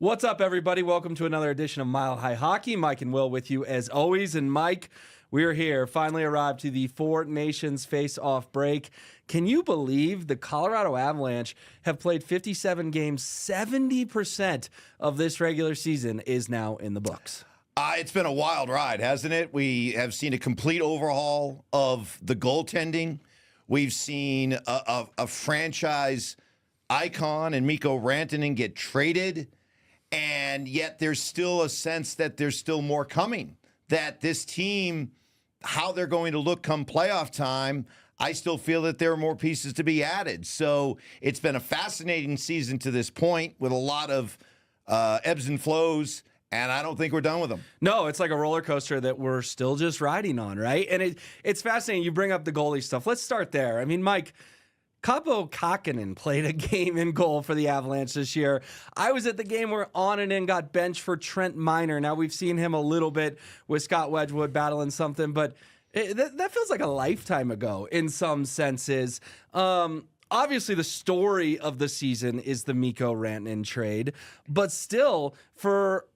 What's up, everybody? Welcome to another edition of Mile High Hockey. Mike and Will with you as always. And Mike, we're here, finally arrived to the Four Nations face-off break. Can you believe the Colorado Avalanche have played 57 games? 70% of this regular season is now in the books. It's been a wild ride, hasn't it? We have seen a complete overhaul of the goaltending. We've seen a franchise icon and Mikko Rantanen get traded. And yet there's still a sense that there's still more coming, that this team, how they're going to look come playoff time, I still feel that there are more pieces to be added. So it's been a fascinating season to this point with a lot of ebbs and flows, and I don't think we're done with them. No, it's like a roller coaster that we're still just riding on, right? And it's fascinating. You bring up the goalie stuff. Let's start there. I mean, Mike, Kaapo Kähkönen played a game in goal for the Avalanche this year. I was at the game where Onanen got benched for Trent Miner. Now, we've seen him a little bit with Scott Wedgwood battling something, but that feels like a lifetime ago in some senses. Obviously, the story of the season is the Mikko Rantanen trade, but still, for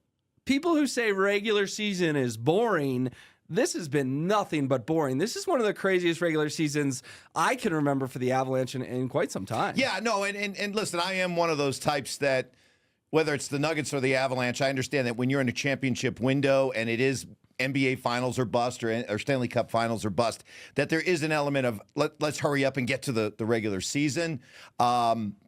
people who say regular season is boring, this has been nothing but boring. This is one of the craziest regular seasons I can remember for the Avalanche in quite some time. Yeah, no, and listen, I am one of those types that, whether it's the Nuggets or the Avalanche, I understand that when you're in a championship window and it is NBA Finals or bust or Stanley Cup Finals or bust, that there is an element of let's hurry up and get to the regular season.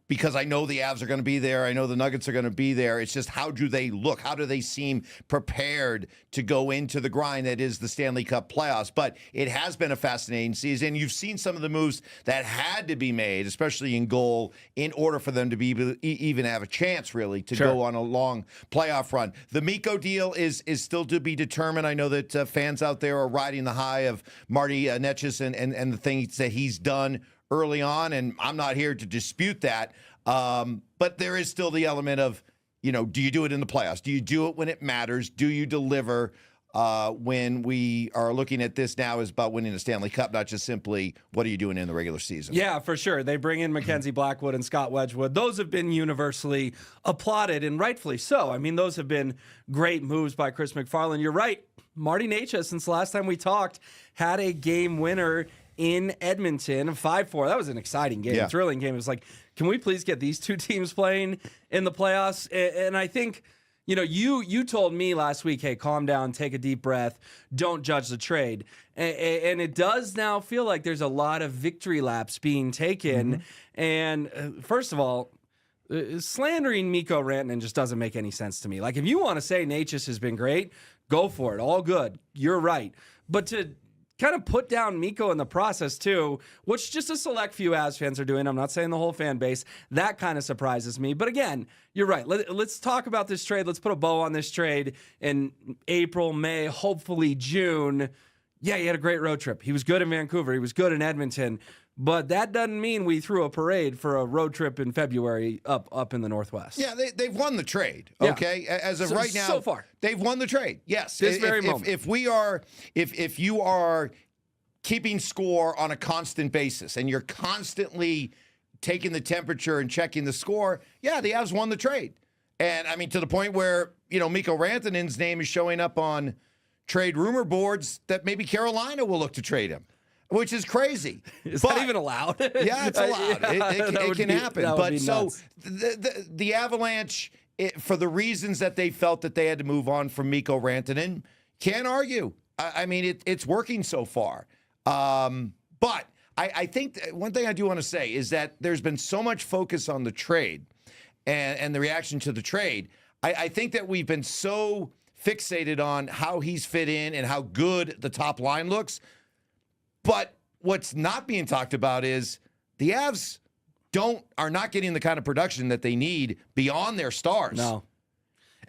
Because I know the Avs are going to be there. I know the Nuggets are going to be there. It's just, how do they look? How do they seem prepared to go into the grind that is the Stanley Cup playoffs? But it has been a fascinating season. You've seen some of the moves that had to be made, especially in goal, in order for them to be even have a chance, really, to go on a long playoff run. The Mikko deal is still to be determined. I know that fans out there are riding the high of Marty Necas and the things that he's done early on, and I'm not here to dispute that. But there is still the element of, do you do it in the playoffs? Do you do it when it matters? Do you deliver when we are looking at this now is about winning a Stanley Cup, not just simply what are you doing in the regular season? Yeah, for sure. They bring in Mackenzie Blackwood and Scott Wedgwood. Those have been universally applauded, and rightfully so. I mean, those have been great moves by Chris McFarland. You're right. Marty Necas, since the last time we talked, had a game winner in Edmonton, 5-4. That was an exciting game, thrilling game. It was like, can we please get these two teams playing in the playoffs? And I think, you told me last week, hey, calm down, take a deep breath, don't judge the trade. And it does now feel like there's a lot of victory laps being taken. Mm-hmm. And first of all, slandering Mikko Rantanen just doesn't make any sense to me. Like, if you want to say Necas has been great, go for it. All good. You're right. But to kind of put down Mikko in the process too, which just a select few Avs fans are doing. I'm not saying the whole fan base. That kind of surprises me. But again, you're right. Let's talk about this trade. Let's put a bow on this trade in April, May, hopefully June. Yeah, he had a great road trip. He was good in Vancouver. He was good in Edmonton. But that doesn't mean we threw a parade for a road trip in February up in the Northwest. Yeah, they've won the trade, okay? Yeah. As of right now, so far, they've won the trade. Yes. This very moment. If you are keeping score on a constant basis and you're constantly taking the temperature and checking the score, yeah, the Avs won the trade. And, I mean, to the point where, Mikko Rantanen's name is showing up on trade rumor boards that maybe Carolina will look to trade him. Which is crazy. Is that even allowed? Yeah, it's allowed. It can happen. But so the Avalanche, for the reasons that they felt that they had to move on from Mikko Rantanen, can't argue. I mean, it's working so far. But I think one thing I do want to say is that there's been so much focus on the trade and the reaction to the trade. I think that we've been so fixated on how he's fit in and how good the top line looks. But what's not being talked about is the Avs are not getting the kind of production that they need beyond their stars. No.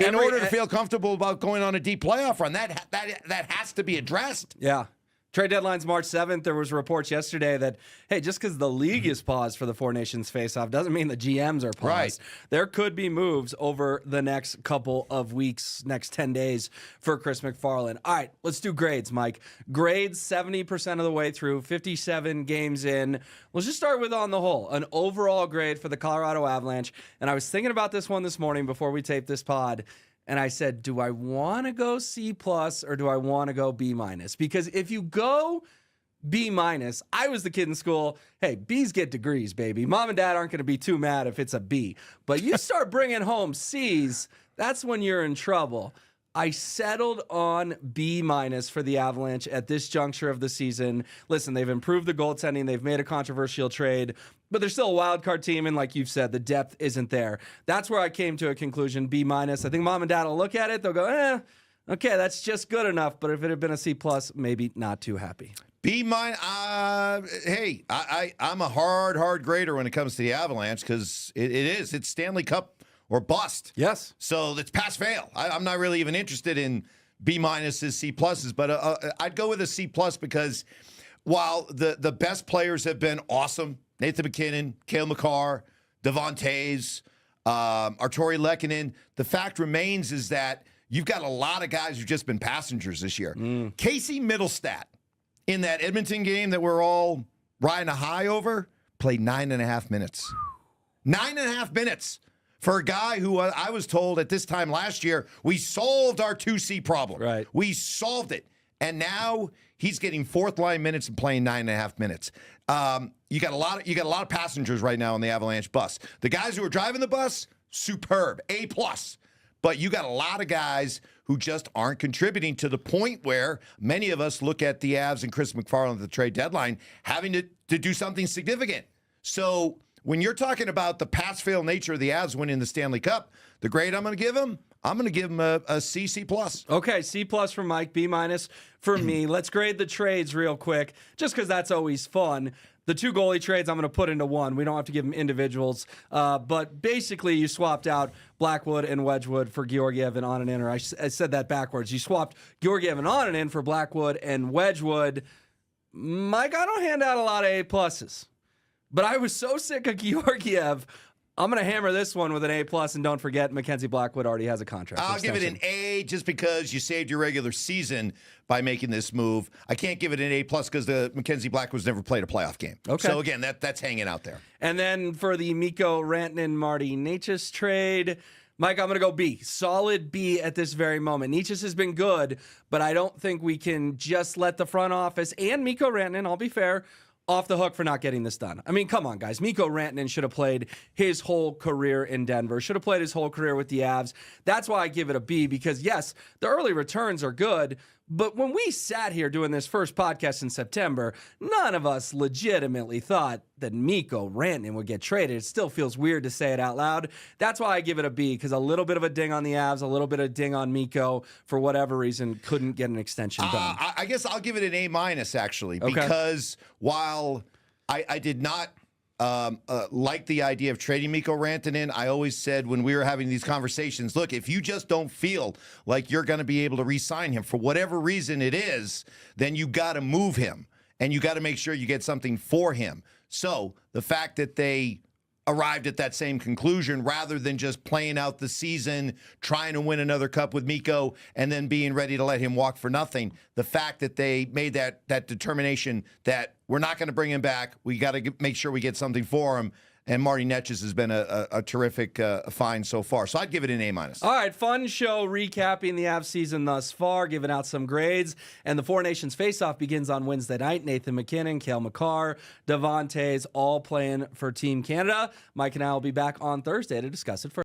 In order to feel comfortable about going on a deep playoff run, that has to be addressed. Yeah. Trade deadline's March 7th. There was reports yesterday that, hey, just because the league is paused for the Four Nations face-off doesn't mean the GMs are paused. Right. There could be moves over the next couple of weeks, next 10 days for Chris McFarland. All right, let's do grades, Mike. Grades 70% of the way through, 57 games in. Let's just start with on the whole, an overall grade for the Colorado Avalanche. And I was thinking about this one this morning before we taped this pod. And I said, do I want to go C+ or do I want to go B-? Because if you go B-, I was the kid in school, hey, B's get degrees, baby. Mom and dad aren't going to be too mad if it's a B. But you start bringing home C's, that's when you're in trouble. I settled on B- for the Avalanche at this juncture of the season. Listen, they've improved the goaltending. They've made a controversial trade, but they're still a wild card team. And like you've said, the depth isn't there. That's where I came to a conclusion, B-. I think mom and dad will look at it. They'll go, okay, that's just good enough. But if it had been a C+, maybe not too happy. B-, hey, I'm a hard grader when it comes to the Avalanche because it's Stanley Cup or bust. Yes. So it's pass fail. I'm not really even interested in B- C+, but I'd go with a C+ because while the best players have been awesome, Nathan MacKinnon, Cale Makar, Devon Toews, Arturi Lehkonen, the fact remains is that you've got a lot of guys who've just been passengers this year. Casey Middlestat in that Edmonton game that we're all riding a high over played 9.5 minutes. 9.5 minutes. For a guy who I was told at this time last year, we solved our 2C problem. Right. We solved it. And now he's getting fourth line minutes and playing 9.5 minutes. You got a lot of passengers right now on the Avalanche bus. The guys who are driving the bus, superb, A+. But you got a lot of guys who just aren't contributing to the point where many of us look at the Avs and Chris McFarland at the trade deadline having to do something significant. So when you're talking about the pass-fail nature of the Avs winning the Stanley Cup, the grade I'm going to give them a C+. Okay, C+ for Mike, B- for me. Let's grade the trades real quick, just because that's always fun. The two goalie trades I'm going to put into one. We don't have to give them individuals. But basically, you swapped out Blackwood and Wedgwood for Georgiev and Onanen. Or I said that backwards. You swapped Georgiev and Onanen for Blackwood and Wedgwood. Mike, I don't hand out a lot of A+. But I was so sick of Georgiev. I'm going to hammer this one with an A+, and don't forget, Mackenzie Blackwood already has a contract. I'll give it an A just because you saved your regular season by making this move. I can't give it an A+ because the Mackenzie Blackwood's never played a playoff game. Okay. So, again, that's hanging out there. And then for the Mikko Rantanen Marty Necas trade, Mike, I'm going to go B. Solid B at this very moment. Necas has been good, but I don't think we can just let the front office and Mikko Rantanen, I'll be fair, off the hook for not getting this done. I mean, come on, guys. Mikko Rantanen should have played his whole career in Denver, should have played his whole career with the Avs. That's why I give it a B, because, yes, the early returns are good, but when we sat here doing this first podcast in September, none of us legitimately thought that Mikko Rantanen would get traded. It still feels weird to say it out loud. That's why I give it a B, because a little bit of a ding on the Avs, a little bit of ding on Mikko, for whatever reason, couldn't get an extension done. I guess I'll give it an A- actually, Okay. because while I did not like the idea of trading Mikko Rantanen, I always said when we were having these conversations, look, if you just don't feel like you're going to be able to re-sign him for whatever reason it is, then you got to move him, and you got to make sure you get something for him. So the fact that they arrived at that same conclusion rather than just playing out the season, trying to win another cup with Mikko, and then being ready to let him walk for nothing. The fact that they made that determination that we're not going to bring him back, we got to make sure we get something for him. And Marty Necas has been a terrific find so far. So I'd give it an A-. All right, fun show recapping the Avs season thus far, giving out some grades. And the Four Nations face-off begins on Wednesday night. Nathan MacKinnon, Cale Makar, Devon Toews all playing for Team Canada. Mike and I will be back on Thursday to discuss it further.